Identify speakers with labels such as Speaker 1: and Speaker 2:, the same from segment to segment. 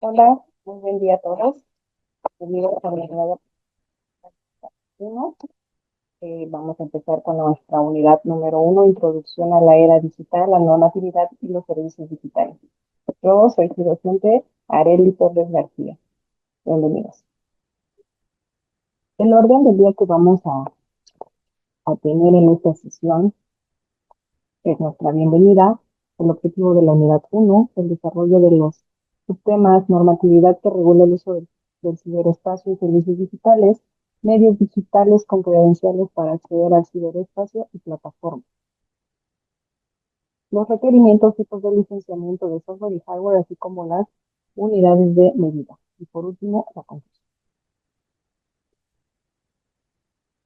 Speaker 1: Hola, muy buen día a todos. Bienvenidos a la unidad 1. Vamos a empezar con nuestra unidad número 1, Introducción a la era digital, la normatividad y los servicios digitales. Yo soy su docente, Arely Torres García. Bienvenidos. El orden del día que vamos a tener en esta sesión es nuestra bienvenida, el objetivo de la unidad 1, el desarrollo de los sistemas, normatividad que regula el uso del ciberespacio y servicios digitales, medios digitales con credenciales para acceder al ciberespacio y plataformas. Los requerimientos, tipos de licenciamiento de software y hardware, así como las unidades de medida. Y por último, la conclusión.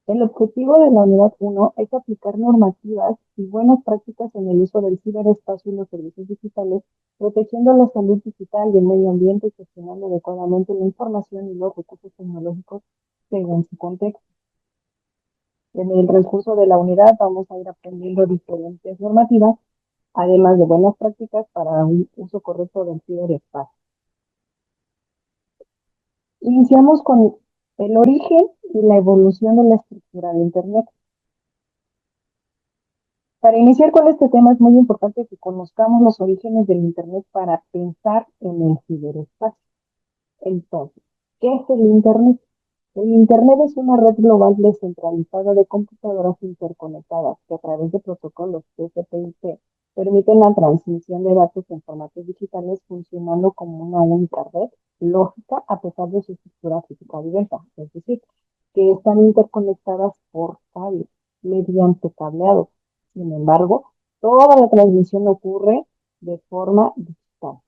Speaker 1: El objetivo de la unidad 1 es aplicar normativas y buenas prácticas en el uso del ciberespacio y los servicios digitales, protegiendo la salud digital y el medio ambiente y gestionando adecuadamente la información y los recursos tecnológicos según su contexto. En el transcurso de la unidad vamos a ir aprendiendo diferentes normativas, además de buenas prácticas para un uso correcto del ciberespacio. Iniciamos con el origen y la evolución de la estructura de Internet. Para iniciar con este tema es muy importante que conozcamos los orígenes del Internet para pensar en el ciberespacio. Entonces, ¿qué es el Internet? El Internet es una red global descentralizada de computadoras interconectadas que a través de protocolos TCP/IP permiten la transmisión de datos en formatos digitales funcionando como una única red lógica a pesar de su estructura física diversa, es decir, que están interconectadas por cable, mediante cableado. Sin embargo, toda la transmisión ocurre de forma digital.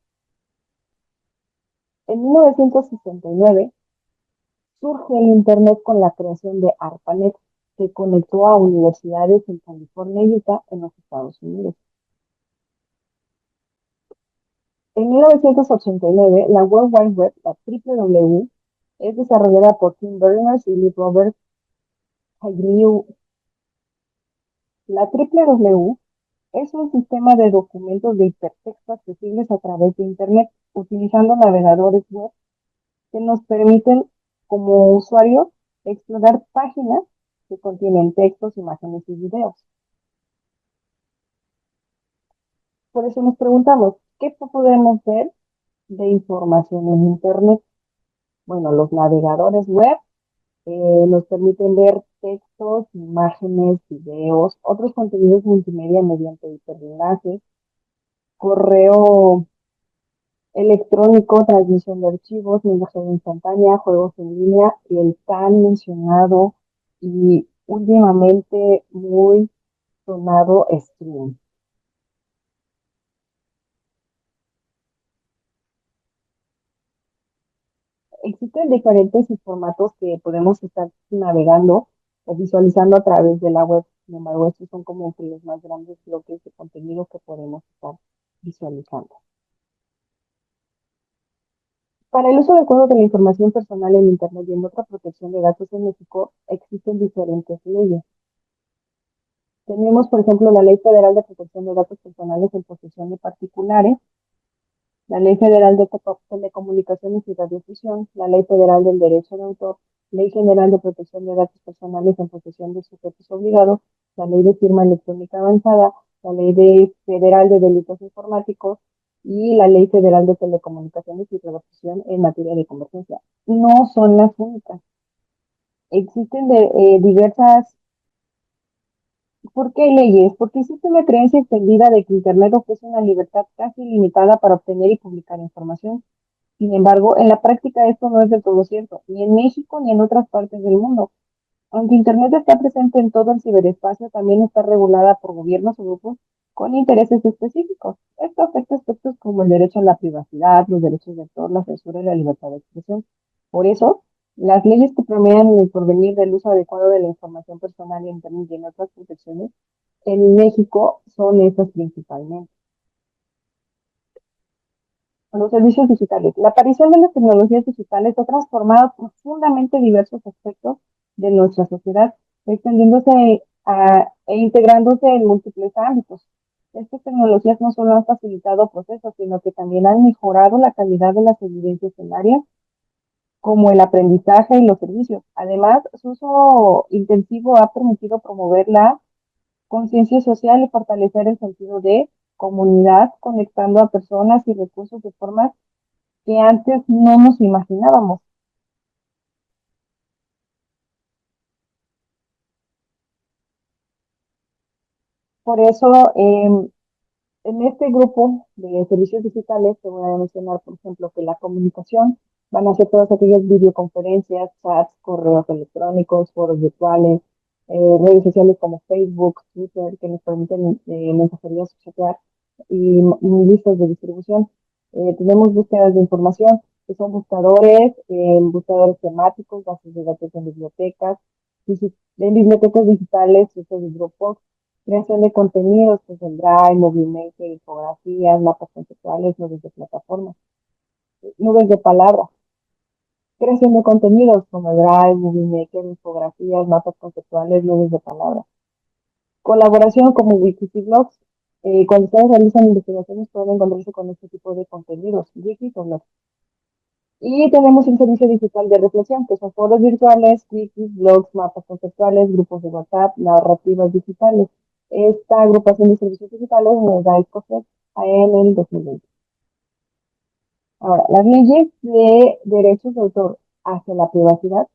Speaker 1: En 1969 surge el Internet con la creación de ARPANET, que conectó a universidades en California y Utah en los Estados Unidos. En 1989, la World Wide Web, la WWW, es desarrollada por Tim Berners-Lee y Robert Hageliu. La WWW es un sistema de documentos de hipertexto accesibles a través de Internet, utilizando navegadores web que nos permiten, como usuarios, explorar páginas que contienen textos, imágenes y videos. Por eso nos preguntamos, ¿qué podemos ver de información en Internet? Bueno, los navegadores web nos permiten ver textos, imágenes, videos, otros contenidos multimedia mediante hiperenlaces, correo electrónico, transmisión de archivos, mensajería instantánea, juegos en línea y el tan mencionado y últimamente muy sonado stream. Existen diferentes formatos que podemos estar navegando o visualizando a través de la web. Sin embargo, estos son como que los más grandes bloques de contenido que podemos estar visualizando. Para el uso adecuado de la información personal en Internet y en otra protección de datos en México, existen diferentes leyes. Tenemos, por ejemplo, la Ley Federal de Protección de Datos Personales en posesión de particulares, la Ley Federal de Telecomunicaciones y Radiodifusión, la Ley Federal del Derecho de Autor, Ley General de Protección de Datos Personales en posesión de sujetos obligados, la Ley de Firma Electrónica Avanzada, la Federal de Delitos Informáticos y la Ley Federal de Telecomunicaciones y Radiodifusión en materia de convergencia. No son las únicas. Existen diversas. ¿Por qué hay leyes? Porque existe una creencia extendida de que Internet ofrece una libertad casi ilimitada para obtener y publicar información. Sin embargo, en la práctica esto no es del todo cierto, ni en México ni en otras partes del mundo. Aunque Internet está presente en todo el ciberespacio, también está regulada por gobiernos o grupos con intereses específicos. Esto afecta aspectos como el derecho a la privacidad, los derechos de autor, la censura y la libertad de expresión. Por eso, las leyes que promedian el porvenir del uso adecuado de la información personal en Internet y en otras protecciones en México son esas principalmente. Los servicios digitales. La aparición de las tecnologías digitales ha transformado profundamente diversos aspectos de nuestra sociedad, extendiéndose e integrándose en múltiples ámbitos. Estas tecnologías no solo han facilitado procesos, sino que también han mejorado la calidad de las evidencias en áreas como el aprendizaje y los servicios. Además, su uso intensivo ha permitido promover la conciencia social y fortalecer el sentido de comunidad, conectando a personas y recursos de formas que antes no nos imaginábamos. Por eso, en este grupo de servicios digitales te voy a mencionar, por ejemplo, que la comunicación van a ser todas aquellas videoconferencias, chats, correos electrónicos, foros virtuales, redes sociales como Facebook, Twitter, que nos permiten mensajerías, chatear y listas de distribución. Tenemos búsquedas de información, que son buscadores temáticos, bases de datos en bibliotecas, en bibliotecas digitales, uso de Dropbox, creación de contenidos, pues el Drive, Moviemaker, infografías, mapas conceptuales, nubes de plataformas, nubes de palabras, creación de contenidos como el Drive, Moviemaker, infografías, mapas conceptuales, nubes de palabras. Colaboración como wikis y blogs. Cuando ustedes realizan investigaciones pueden encontrarse con este tipo de contenidos, wikis o blogs. Y tenemos el servicio digital de reflexión, que son foros virtuales, wikis, blogs, mapas conceptuales, grupos de WhatsApp, narrativas digitales. Esta agrupación de servicios digitales nos da escoger en el 2020. Ahora, las leyes de derechos de autor hacia la privacidad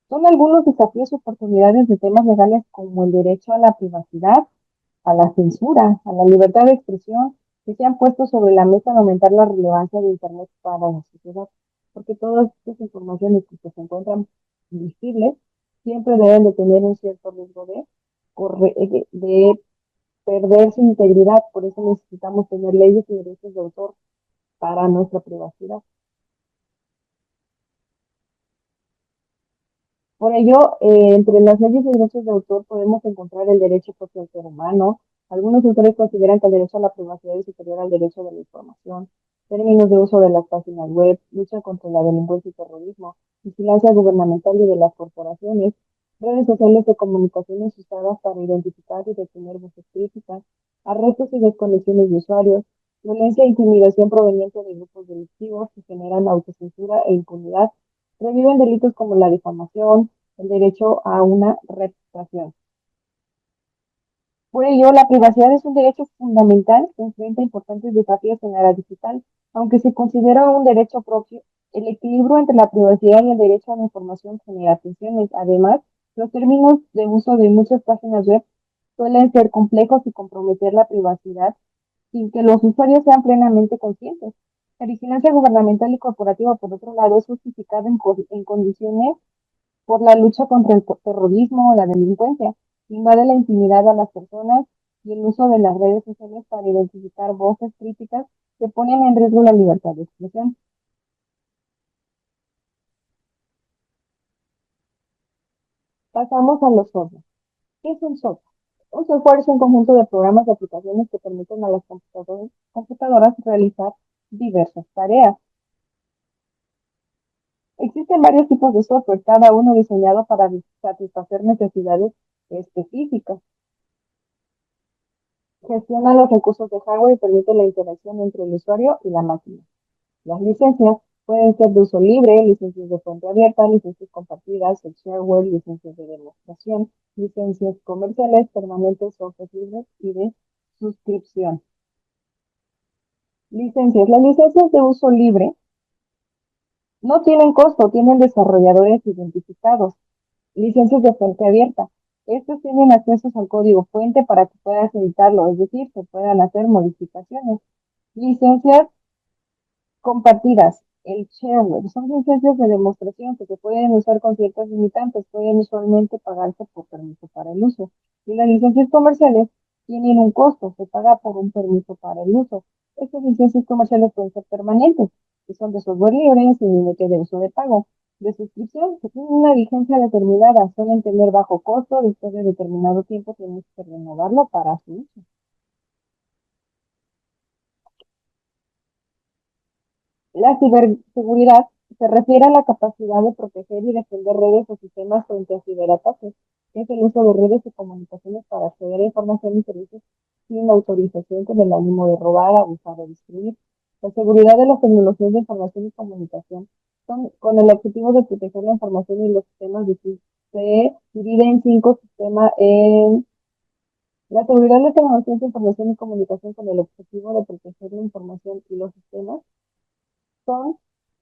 Speaker 1: son algunos desafíos y oportunidades de temas legales como el derecho a la privacidad, a la censura, a la libertad de expresión, que se han puesto sobre la mesa de aumentar la relevancia de Internet para la sociedad, porque todas estas informaciones que se encuentran visibles siempre deben de tener un cierto riesgo de perder su integridad, por eso necesitamos tener leyes y derechos de autor para nuestra privacidad. Por ello, entre las leyes de derechos de autor podemos encontrar el derecho propio al ser humano. Algunos autores consideran que el derecho a la privacidad es superior al derecho de la información. Términos de uso de las páginas web, lucha contra la delincuencia y terrorismo, vigilancia gubernamental y de las corporaciones, redes sociales de comunicaciones usadas para identificar y detener voces críticas, arrestos y desconexiones de usuarios, violencia e intimidación proveniente de grupos delictivos que generan autocensura e impunidad, reviven delitos como la difamación, el derecho a una reputación. Por ello, la privacidad es un derecho fundamental que enfrenta importantes desafíos en la era digital. Aunque se considera un derecho propio, el equilibrio entre la privacidad y el derecho a la información genera tensiones. Además, los términos de uso de muchas páginas web suelen ser complejos y comprometer la privacidad sin que los usuarios sean plenamente conscientes. La vigilancia gubernamental y corporativa, por otro lado, es justificada en condiciones por la lucha contra el terrorismo o la delincuencia, invade la intimidad a las personas y el uso de las redes sociales para identificar voces críticas que ponen en riesgo la libertad de expresión. Pasamos a los software. ¿Qué es un software? Un software es un conjunto de programas y aplicaciones que permiten a las computadoras realizar diversas tareas. Existen varios tipos de software, cada uno diseñado para satisfacer necesidades específicas. Gestiona los recursos de hardware y permite la interacción entre el usuario y la máquina. Las licencias pueden ser de uso libre, licencias de fuente abierta, licencias compartidas, el shareware, licencias de demostración, licencias comerciales, permanentes, software libres y de suscripción. Licencias. Las licencias de uso libre no tienen costo, tienen desarrolladores identificados. Licencias de fuente abierta. Estos tienen accesos al código fuente para que puedas editarlo, es decir, se puedan hacer modificaciones. Licencias compartidas, el shareware, son licencias de demostración que se pueden usar con ciertas limitantes, pueden usualmente pagarse por permiso para el uso. Y las licencias comerciales tienen un costo, se paga por un permiso para el uso. Estas licencias comerciales pueden ser permanentes, que son de software libre, sin límite de uso de pago. De suscripción, que tienen una vigencia determinada, suelen tener bajo costo, después de determinado tiempo tienes que renovarlo para su uso. La ciberseguridad se refiere a la capacidad de proteger y defender redes o sistemas frente a ciberataques. que es el uso de redes y comunicaciones para acceder a información y servicios sin autorización con el ánimo de robar, abusar o destruir. La seguridad de las tecnologías de información y comunicación son con el objetivo de proteger la información y los sistemas se divide en cinco sistemas en la seguridad de la tecnología de información y comunicación con el objetivo de proteger la información y los sistemas son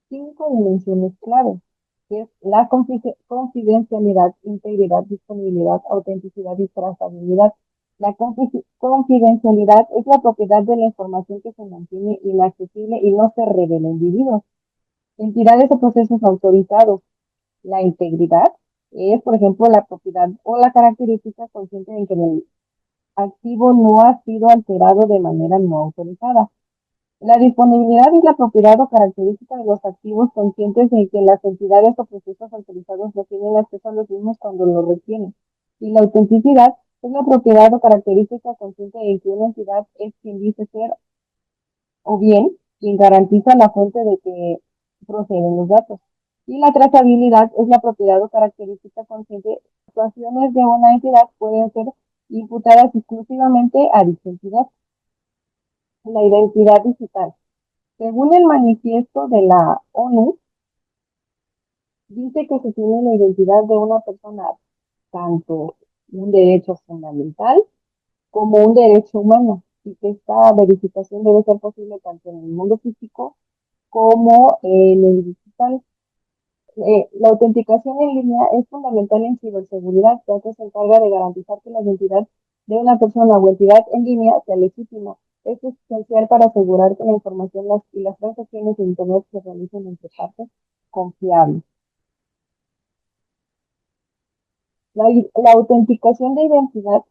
Speaker 1: cinco dimensiones clave, que es la confidencialidad, integridad, disponibilidad, autenticidad y trazabilidad. La confidencialidad es la propiedad de la información que se mantiene inaccesible y no se revela a individuos, entidades o procesos autorizados. La integridad es, por ejemplo, la propiedad o la característica consciente en que el activo no ha sido alterado de manera no autorizada. La disponibilidad es la propiedad o característica de los activos conscientes en que las entidades o procesos autorizados no tienen acceso a los mismos cuando lo requieren. Y la autenticidad es la propiedad o característica consciente en que una entidad es quien dice ser o bien quien garantiza la fuente de que proceden los datos. Y la trazabilidad es la propiedad o característica consciente de que actuaciones de una entidad pueden ser imputadas exclusivamente a dicha entidad. La identidad digital. Según el manifiesto de la ONU, dice que se tiene la identidad de una persona tanto un derecho fundamental como un derecho humano y que esta verificación debe ser posible tanto en el mundo físico como en el digital. La autenticación en línea es fundamental en ciberseguridad, ya que se encarga de garantizar que la identidad de una persona o entidad en línea sea legítima. Esto es esencial para asegurar que la información y las transacciones de Internet se realicen entre partes confiables. La autenticación de identidad.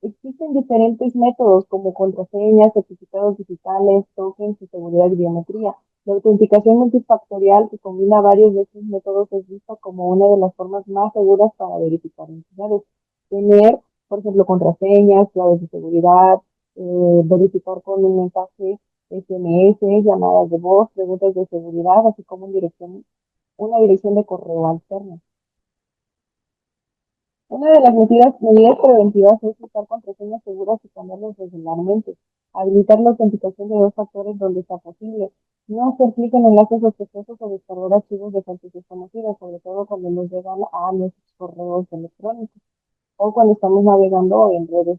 Speaker 1: Existen diferentes métodos como contraseñas, certificados digitales, tokens y seguridad y biometría. La autenticación multifactorial que combina varios de estos métodos es vista como una de las formas más seguras para verificar entidades. Tener, por ejemplo, contraseñas, claves de seguridad, verificar con un mensaje SMS, llamadas de voz, preguntas de seguridad, así como una dirección de correo alterna. Una de las medidas preventivas es usar contraseñas seguras y cambiarlas regularmente. Habilitar la autenticación de dos factores donde sea posible. No hacer clic en enlaces sospechosos o descargar archivos de fuentes desconocidas, sobre todo cuando nos llegan a nuestros correos electrónicos o cuando estamos navegando en redes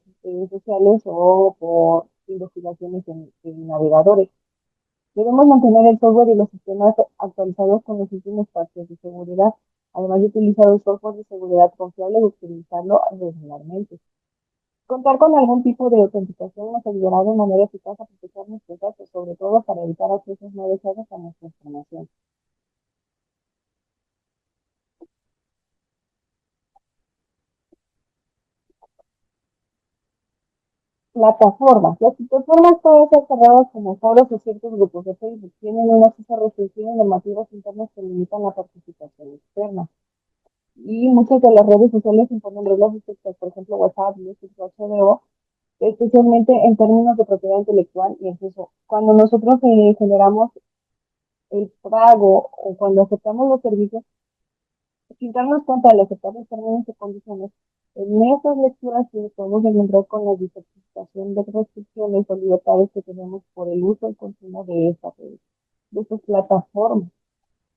Speaker 1: sociales o por investigaciones en navegadores. Debemos mantener el software y los sistemas actualizados con los últimos parches de seguridad, además de utilizar un software de seguridad confiable y utilizarlo regularmente. Contar con algún tipo de autenticación nos ayudará de manera eficaz a proteger nuestros datos, sobre todo para evitar accesos no deseados a nuestra información. Plataformas. Las plataformas pueden ser cerradas como foros o ciertos grupos de Facebook. Tienen un acceso restringido en normativas internas que limitan la participación externa. Y muchas de las redes sociales imponen reglas estrictas, por ejemplo, WhatsApp, YouTube, HBO, especialmente en términos de propiedad intelectual y acceso. Cuando nosotros generamos el pago o cuando aceptamos los servicios, sin darnos cuenta de aceptar los términos y condiciones, en esas lecturas sí podemos encontrar con la diversificación de restricciones o libertades que tenemos por el uso y consumo de estas plataformas.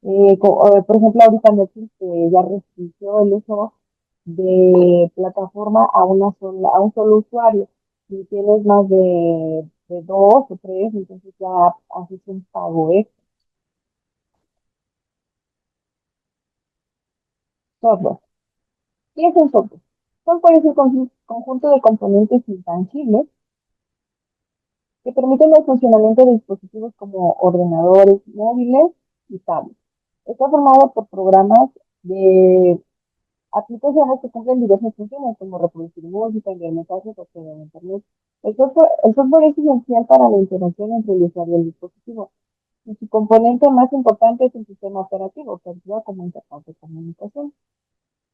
Speaker 1: Por ejemplo, ahorita Netflix ya restringió el uso de plataforma a un solo usuario. Si tienes más de dos o tres, entonces ya haces un pago extra. Software. ¿Qué es un software? Software es un conjunto de componentes intangibles que permiten el funcionamiento de dispositivos como ordenadores móviles y tablets. Está formado por programas de aplicaciones que cumplen diversas funciones, como reproducir música, enviar mensajes, acceder a Internet. El software es esencial para la interacción entre el usuario y el dispositivo. Y su componente más importante es el sistema operativo, que actúa como interfaz de comunicación.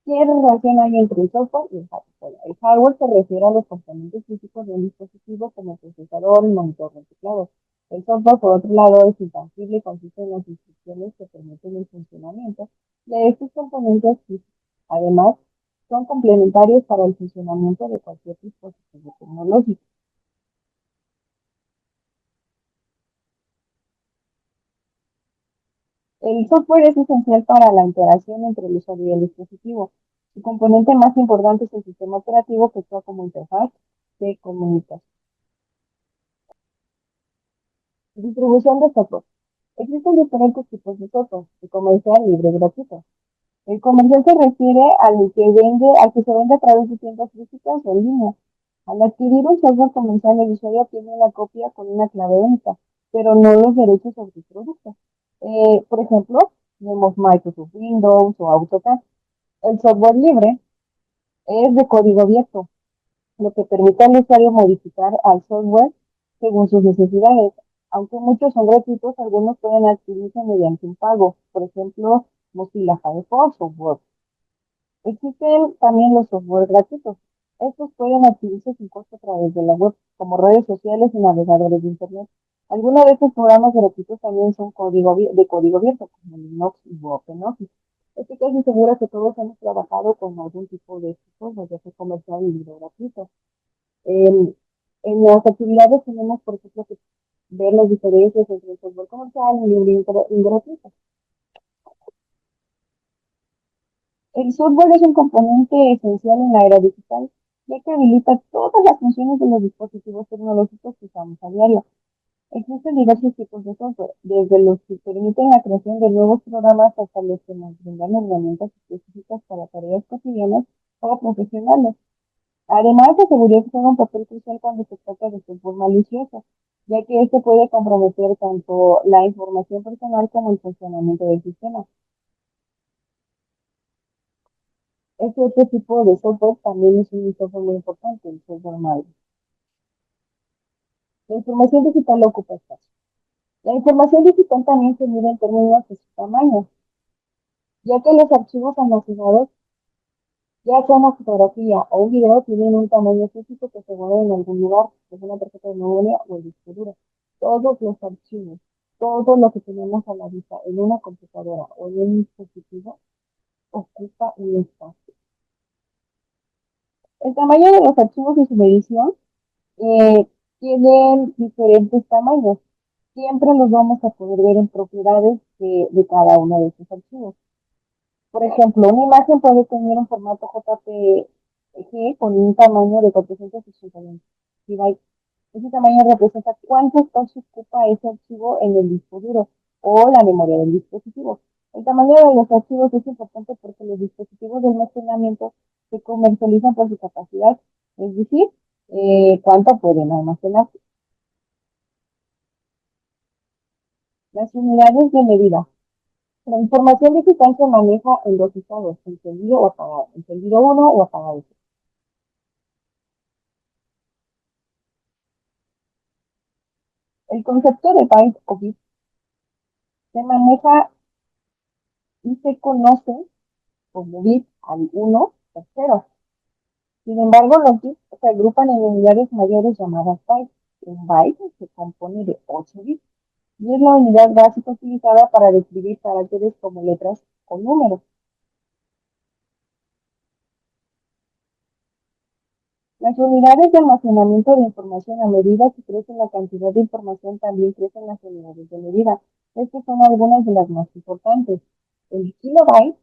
Speaker 1: ¿Qué relación hay entre el software y el hardware? El hardware se refiere a los componentes físicos de un dispositivo como el procesador y monitor de teclado. El software, por otro lado, es intangible y consiste en las instrucciones que permiten el funcionamiento de estos componentes físicos. Además, Son complementarios para el funcionamiento de cualquier dispositivo tecnológico. El software es esencial para la interacción entre el usuario y el dispositivo. Su componente más importante es el sistema operativo que actúa como interfaz de comunicación. Distribución de software. Existen diferentes tipos de software, el comercial, libre y gratuito. El comercial se refiere al que se vende a través de tiendas físicas o en línea. Al adquirir un software comercial, el usuario obtiene la copia con una clave única, pero no los derechos sobre el producto. Por ejemplo, tenemos Microsoft Windows o AutoCAD. El software libre es de código abierto, lo que permite al usuario modificar al software según sus necesidades. Aunque muchos son gratuitos, algunos pueden adquirirse mediante un pago, por ejemplo, Mozilla Firefox o Word. Existen también los software gratuitos. Estos pueden adquirirse sin costo a través de la web, como redes sociales y navegadores de Internet. Algunos de estos programas gratuitos también son de código abierto, como Linux y OpenOffice. Estoy casi segura que todos hemos trabajado con algún tipo de estos, ya sea comercial y libre gratuito. En, en las actividades tenemos, por ejemplo, que ver las diferencias entre el software comercial y libre y gratuito. El software es un componente esencial en la era digital, ya que habilita todas las funciones de los dispositivos tecnológicos que usamos a diario. Existen diversos tipos de software, desde los que permiten la creación de nuevos programas hasta los que nos brindan herramientas específicas para tareas cotidianas o profesionales. Además, la seguridad juega un papel crucial cuando se trata de software malicioso, ya que esto puede comprometer tanto la información personal como el funcionamiento del sistema. Este otro tipo de software también es un software muy importante, el software malo. La información digital ocupa espacio. La información digital también se mide en términos de su tamaño, ya que los archivos almacenados, ya sea una fotografía o un video, tienen un tamaño físico que se guarda en algún lugar, como una tarjeta de memoria o el disco duro. Todos los archivos, todo lo que tenemos a la vista en una computadora o en un dispositivo, ocupa un espacio. El tamaño de los archivos y su medición tienen diferentes tamaños. Siempre los vamos a poder ver en propiedades de cada uno de estos archivos. Por ejemplo, una imagen puede tener un formato JPG con un tamaño de 480 GB. Ese tamaño representa cuánto espacio ocupa ese archivo en el disco duro o la memoria del dispositivo. El tamaño de los archivos es importante porque los dispositivos de almacenamiento se comercializan por su capacidad, es decir, cuánto pueden almacenar. Las unidades de medida. La información digital se maneja en dos estados, encendido o apagado, encendido uno o apagado 2. El concepto de byte o bit se maneja y se conoce como bit al uno o 0. Sin embargo, los bits se agrupan en unidades mayores llamadas bytes. Un byte se compone de 8 bits y es la unidad básica utilizada para describir caracteres como letras o números. Las unidades de almacenamiento de información, a medida que crece la cantidad de información, también crecen las unidades de medida. Estas son algunas de las más importantes. El kilobyte,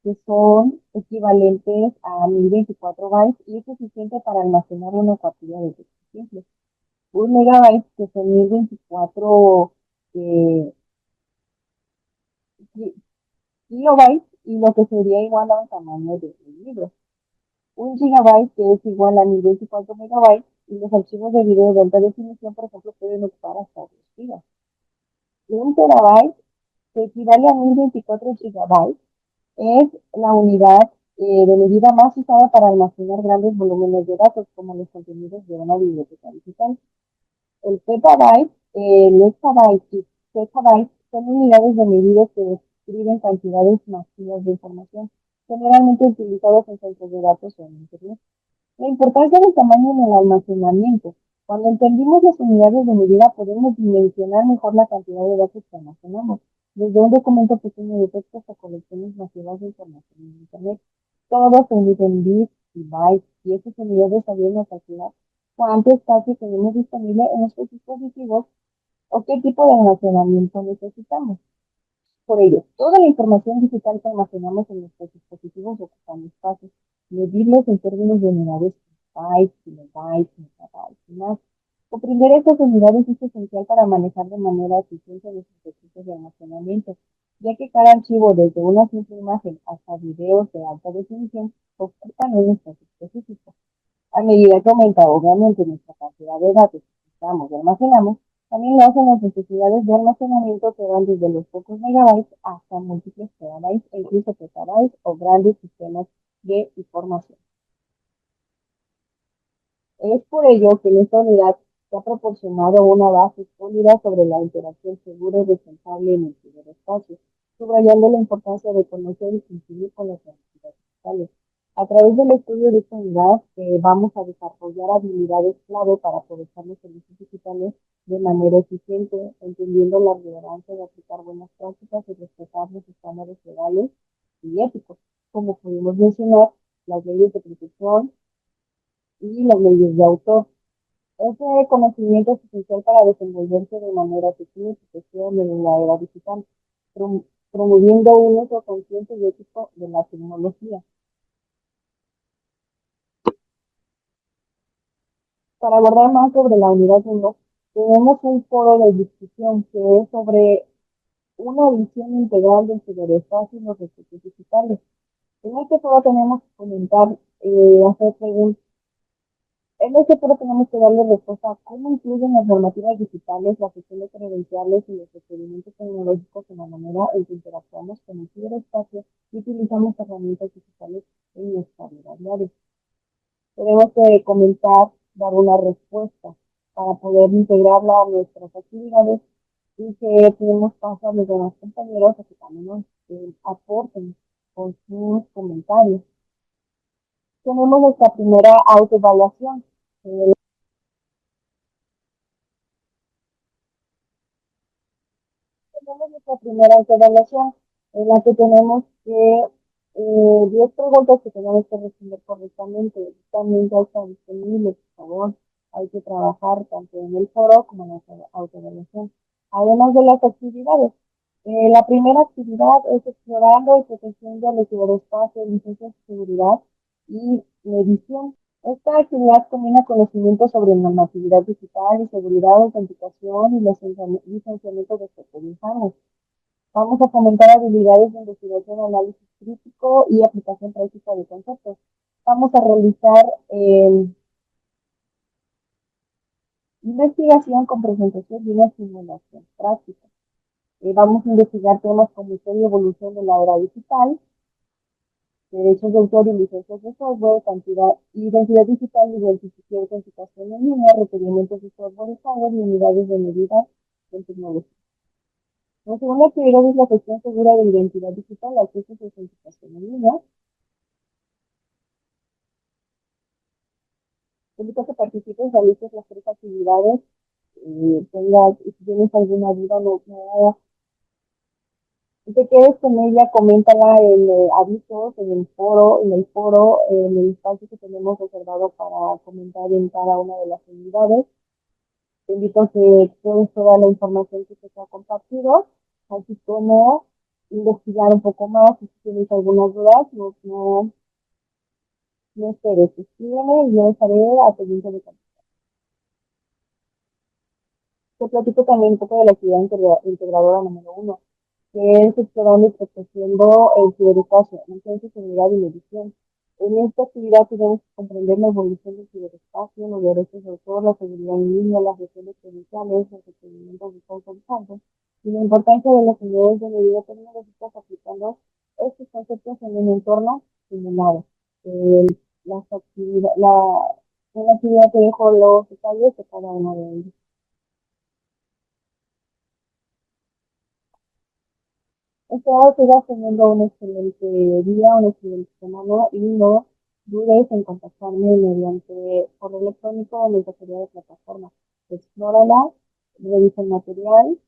Speaker 1: que son equivalentes a 1024 bytes y es suficiente para almacenar una partida de texto simple. Un megabyte, que son 1024 eh, kilobytes y lo que sería igual a un tamaño de un libro. Un gigabyte, que es igual a 1024 megabytes, y los archivos de video de alta definición, por ejemplo, pueden ocupar hasta 2 gigas. Un terabyte, que equivale a 1024 gigabytes, es la unidad de medida más usada para almacenar grandes volúmenes de datos, como los contenidos de una biblioteca digital. El petabyte, el exabyte y petabyte son unidades de medida que describen cantidades masivas de información, generalmente utilizadas en centros de datos o en Internet. La importancia del tamaño en el almacenamiento. Cuando entendimos las unidades de medida, podemos dimensionar mejor la cantidad de datos que almacenamos, desde un documento pequeño de texto hasta colecciones masivas de información en Internet. Todo se mide en bits y bytes y esas unidades ayudan a calcular cuánto espacio tenemos disponible en nuestros dispositivos o qué tipo de almacenamiento necesitamos. Por ello, toda la información digital que almacenamos en nuestros dispositivos ocupa espacio. Medirlos en términos de unidades, bytes, kilobytes, megabytes y más. Comprender estas unidades es esencial para manejar de manera eficiente nuestros recursos de almacenamiento, ya que cada archivo, desde una simple imagen hasta videos de alta definición, ocupan un espacio específico. A medida que aumenta obviamente nuestra cantidad de datos que usamos y almacenamos, también lo hacen las necesidades de almacenamiento que van desde los pocos megabytes hasta múltiples terabytes e incluso petabytes o grandes sistemas de información. Es por ello que en esta unidad se ha proporcionado una base sólida sobre la interacción segura y responsable en el ciberespacio, subrayando la importancia de conocer y coincidir con las necesidades digitales. A través del estudio de esta unidad, vamos a desarrollar habilidades clave para aprovechar los servicios digitales de manera eficiente, entendiendo la relevancia de aplicar buenas prácticas y respetar los estándares legales y éticos, como pudimos mencionar, las leyes de protección y las leyes de autor. Ese conocimiento es esencial para desenvolverse de manera efectiva y protección en la era digital, promoviendo un uso consciente y ético de la tecnología. Para abordar más sobre la unidad 1, tenemos un foro de discusión que es sobre una visión integral del ciberespacio y los recursos digitales. En este foro tenemos que comentar, hacer preguntas. En este foro tenemos que darle respuesta a cómo influyen las normativas digitales, la gestión de credenciales y los procedimientos tecnológicos en la manera en que interactuamos con el ciberespacio y utilizamos herramientas digitales en nuestra vida diaria. Tenemos que comentar, dar una respuesta para poder integrarla a nuestras actividades y que tenemos paso a los demás compañeros a que también nos aporten con sus comentarios. Tenemos nuestra primera autoevaluación. Tenemos nuestra primera autoevaluación en la que tenemos que 10 preguntas que tenemos que responder correctamente. También ya está disponible, por favor. Hay que trabajar tanto en el foro como en la autoevaluación. Además de las actividades. La primera actividad es explorando y protegiendo el ciberespacio, licencias de seguridad y medición. Esta actividad combina conocimientos sobre normatividad digital y seguridad, autenticación y licenciamiento de software. Vamos a fomentar habilidades de investigación, análisis crítico y aplicación práctica de conceptos. Vamos a realizar investigación con presentación y una simulación práctica. Vamos a investigar temas como historia y evolución de la era digital, derechos de autor y licencias de software, cantidad, identidad digital, identificación y autenticación en línea, requerimientos de software y hardware y unidades de medida en tecnología. La segunda actividad es la gestión segura de identidad digital, acceso y autenticación en línea. Invito a que participes, realices las tres actividades, si tienes alguna duda, no te quedes con ella, coméntala en avisos, en el foro, en el espacio que tenemos reservado para comentar en cada una de las unidades. Te invito a que tomes toda la información que se te ha compartido, así como investigar un poco más, y si tienes algunas dudas, no esperes, escríbeme y yo estaré a pendiente de ti. Te platico también un poco de la actividad integradora número 1, que es explorando y protegiendo el ciberespacio, entonces seguridad y medición. En esta actividad tenemos que comprender la evolución del ciberespacio, los derechos de autor, la seguridad en línea, las gestiones credenciales, los requerimientos de autorizantes y la importancia de las unidades de medida tecnológicas aplicando estos conceptos en un entorno simulado. Eh, las actividades, en la actividad te dejo los detalles de cada uno de ellos. Espero que sigas teniendo un excelente día, una excelente semana y no dudes en contactarme mediante correo electrónico o mensajería de plataforma. Explórala, revisa el material